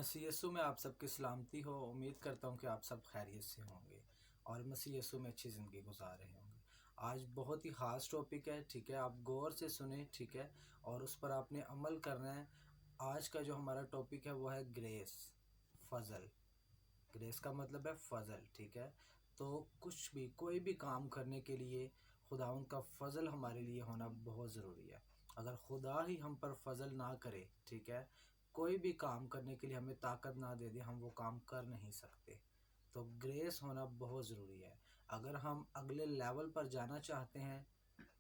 मसीह यीशु में आप सबकी सलामती हो। उम्मीद करता हूँ कि आप सब खैरियत से होंगे और मसीह यीशु में अच्छी ज़िंदगी गुजार रहे होंगे। आज बहुत ही ख़ास टॉपिक है, ठीक है। आप गौर से सुने, ठीक है, और उस पर आपने अमल करना है। आज का जो हमारा टॉपिक है वो है ग्रेस, फजल। ग्रेस का मतलब है फजल, ठीक है। तो कुछ भी, कोई भी काम करने के लिए खुदावंद का फजल हमारे लिए होना बहुत ज़रूरी है। अगर खुदा ही हम पर फजल ना करे, ठीक है, कोई भी काम करने के लिए हमें ताकत ना दे दे, हम वो काम कर नहीं सकते। तो ग्रेस होना बहुत ज़रूरी है। अगर हम अगले लेवल पर जाना चाहते हैं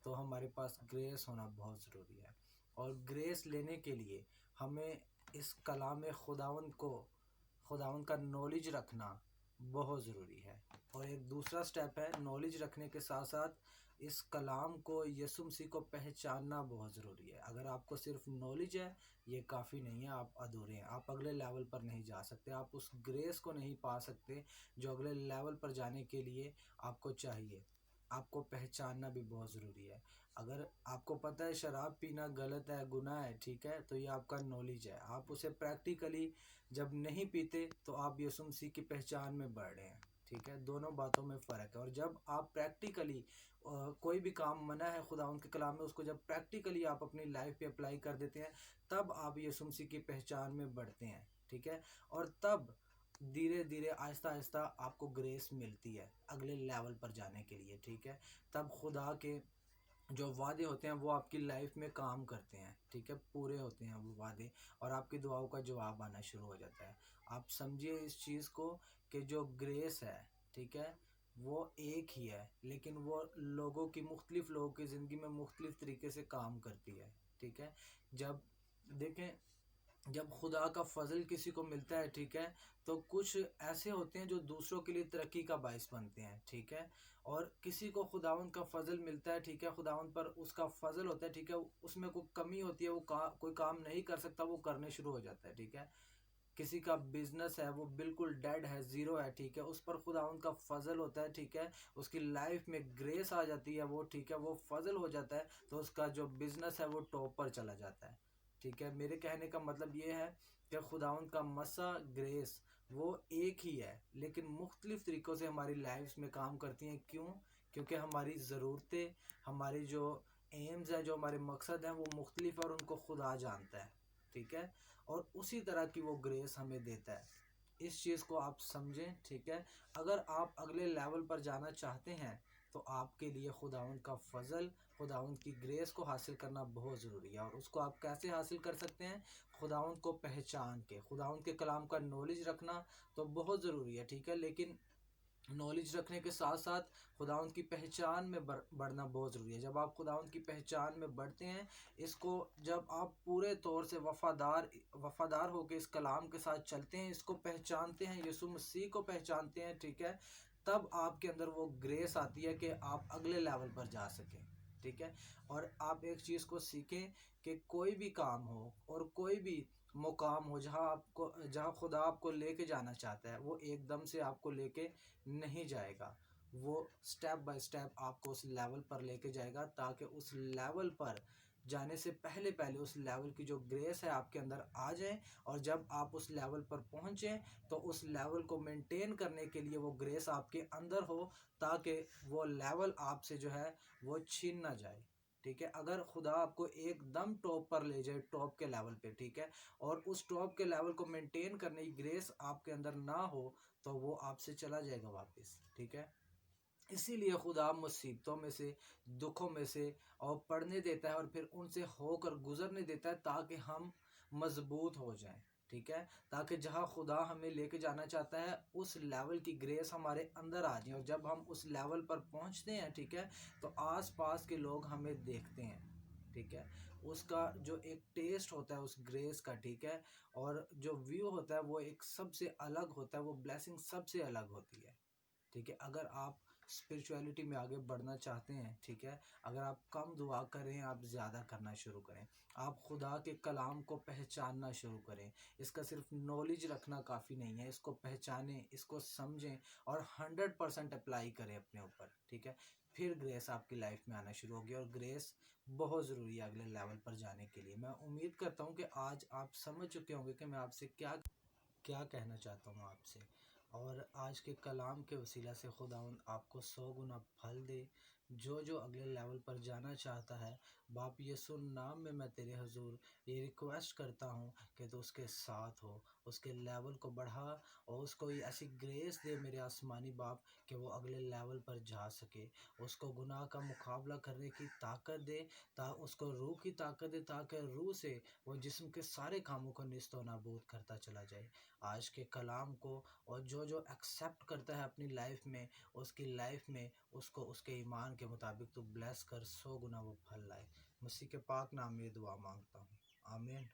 तो हमारे पास ग्रेस होना बहुत ज़रूरी है। और ग्रेस लेने के लिए हमें इस कलाम खुदावंद का नॉलेज रखना बहुत ज़रूरी है। और एक दूसरा स्टेप है, नॉलेज रखने के साथ साथ इस कलाम को, यीशु मसीह को पहचानना बहुत ज़रूरी है। अगर आपको सिर्फ नॉलेज है, ये काफ़ी नहीं है, आप अधूरे हैं, आप अगले लेवल पर नहीं जा सकते, आप उस ग्रेस को नहीं पा सकते जो अगले लेवल पर जाने के लिए आपको चाहिए। आपको पहचानना भी बहुत ज़रूरी है। अगर आपको पता है शराब पीना गलत है, गुनाह है, ठीक है, तो ये आपका नॉलेज है। आप उसे प्रैक्टिकली जब नहीं पीते तो आप यीशु मसीह की पहचान में बढ़ रहे हैं, ठीक है। दोनों बातों में फ़र्क है। और जब आप प्रैक्टिकली कोई भी काम मना है खुदा उनके कलाम में, उसको जब प्रैक्टिकली आप अपनी लाइफ पे अप्लाई कर देते हैं, तब आप यीशु मसीह की पहचान में बढ़ते हैं, ठीक है। और तब धीरे धीरे आहिस्ता आहिस्ता आपको ग्रेस मिलती है अगले लेवल पर जाने के लिए, ठीक है। तब खुदा के जो वादे होते हैं वो आपकी लाइफ में काम करते हैं, ठीक है, पूरे होते हैं वो वादे, और आपकी दुआओं का जवाब आना शुरू हो जाता है। आप समझिए इस चीज़ को कि जो ग्रेस है, ठीक है, वो एक ही है, लेकिन वो लोगों की ज़िंदगी में मुख्तलिफ तरीके से काम करती है, ठीक है। जब देखें, जब खुदा का फजल किसी को मिलता है, ठीक है, तो कुछ ऐसे होते हैं जो दूसरों के लिए तरक्की का बायस बनते हैं, ठीक है। और किसी को खुदावंद का फजल मिलता है, ठीक है, खुदावंद पर उसका फजल होता है, ठीक है, उसमें कोई कमी होती है, वो कोई काम नहीं कर सकता, वो करने शुरू हो जाता है, ठीक है। किसी का बिजनेस है वो बिल्कुल डेड है, ज़ीरो है, ठीक है, उस पर खुदावंद का फजल होता है, ठीक है, उसकी लाइफ में ग्रेस आ जाती है, वो, ठीक है, वो फजल हो जाता है, तो उसका जो बिजनेस है वो टॉप पर चला जाता है, ठीक है। मेरे कहने का मतलब ये है कि खुदावंद का मसा, ग्रेस, वो एक ही है, लेकिन मुख्तलिफ तरीक़ों से हमारी लाइफ्स में काम करती हैं। क्यों? क्योंकि हमारी ज़रूरतें, हमारी जो एम्स हैं, जो हमारे मकसद हैं, वो मुख्तलिफ है और उनको खुदा जानता है, ठीक है। और उसी तरह की वो ग्रेस हमें देता है। इस चीज़ को आप समझें, ठीक है। अगर आप अगले लेवल पर जाना चाहते हैं तो आपके लिए खुदावंद का फजल, खुदावंद की ग्रेस को हासिल करना बहुत ज़रूरी है। और उसको आप कैसे हासिल कर सकते हैं? खुदावंद को पहचान के, खुदावंद के कलाम का नॉलेज रखना तो बहुत ज़रूरी है, ठीक है, लेकिन नॉलेज रखने के साथ साथ खुदावंद की पहचान में बढ़ना बहुत ज़रूरी है। जब आप खुदावंद की पहचान में बढ़ते हैं, इसको जब आप पूरे तौर से वफ़ादार होकर इस कलाम के साथ चलते हैं, इसको पहचानते हैं, यीशु मसीह को पहचानते हैं, ठीक है, तब आपके अंदर वो ग्रेस आती है कि आप अगले लेवल पर जा सकें, ठीक है। और आप एक चीज़ को सीखें कि कोई भी काम हो और कोई भी मुकाम हो, जहाँ खुदा आपको लेके जाना चाहता है, वो एकदम से आपको लेके नहीं जाएगा। वो स्टेप बाय स्टेप आपको उस लेवल पर लेके जाएगा, ताकि उस लेवल पर जाने से पहले पहले उस लेवल की जो ग्रेस है आपके अंदर आ जाए। और जब आप उस लेवल पर पहुँचें तो उस लेवल को मेंटेन करने के लिए वो ग्रेस आपके अंदर हो, ताकि वो लेवल आपसे जो है वो छीन ना जाए, ठीक है। अगर खुदा आपको एकदम टॉप पर ले जाए, टॉप के लेवल पे, ठीक है, और उस टॉप के लेवल को मेंटेन करने की ग्रेस आपके अंदर ना हो, तो वो आपसे चला जाएगा वापस, ठीक है। इसीलिए खुदा मुसीबतों में से, दुखों में से और पढ़ने देता है और फिर उनसे होकर गुजरने देता है, ताकि हम मजबूत हो जाएं, ठीक है, ताकि जहां खुदा हमें लेके जाना चाहता है उस लेवल की ग्रेस हमारे अंदर आ जाए। और जब हम उस लेवल पर पहुंचते हैं, ठीक है, तो आस पास के लोग हमें देखते हैं, ठीक है, उसका जो एक टेस्ट होता है उस ग्रेस का, ठीक है, और जो व्यू होता है वो एक सबसे अलग होता है, वो ब्लेसिंग सबसे अलग होती है, ठीक है। अगर आप स्पिरिचुअलिटी में आगे बढ़ना चाहते हैं, ठीक है, अगर आप कम दुआ करें, आप ज़्यादा करना शुरू करें, आप खुदा के कलाम को पहचानना शुरू करें। इसका सिर्फ नॉलेज रखना काफ़ी नहीं है, इसको पहचानें, इसको समझें और 100% अप्लाई करें अपने ऊपर, ठीक है। फिर ग्रेस आपकी लाइफ में आना शुरू होगी। और ग्रेस बहुत ज़रूरी है अगले लेवल पर जाने के लिए। मैं उम्मीद करता हूँ कि आज आप समझ चुके होंगे कि मैं आपसे क्या क्या कहना चाहता हूँ आपसे। और आज के कलाम के वसीला से खुदावंद आपको 100 गुना फल दे। जो जो अगले लेवल पर जाना चाहता है, बाप यीशु नाम में मैं तेरे हुजूर ये रिक्वेस्ट करता हूँ कि तू उसके साथ हो, उसके लेवल को बढ़ा और उसको ये ऐसी ग्रेस दे मेरे आसमानी बाप कि वो अगले लेवल पर जा सके। उसको गुनाह का मुकाबला करने की ताकत दे, उसको रूह की ताकत दे, ताकि रूह से वो जिस्म के सारे कामों को निस्त व नाबूद करता चला जाए। आज के कलाम को और जो जो एक्सेप्ट करता है अपनी लाइफ में, उसकी लाइफ में उसको उसके ईमान के मुताबिक तो ब्लेस कर 100 गुना वो फल लाए। मसीह के पाक नाम में ये दुआ मांगता हूँ, आमीन।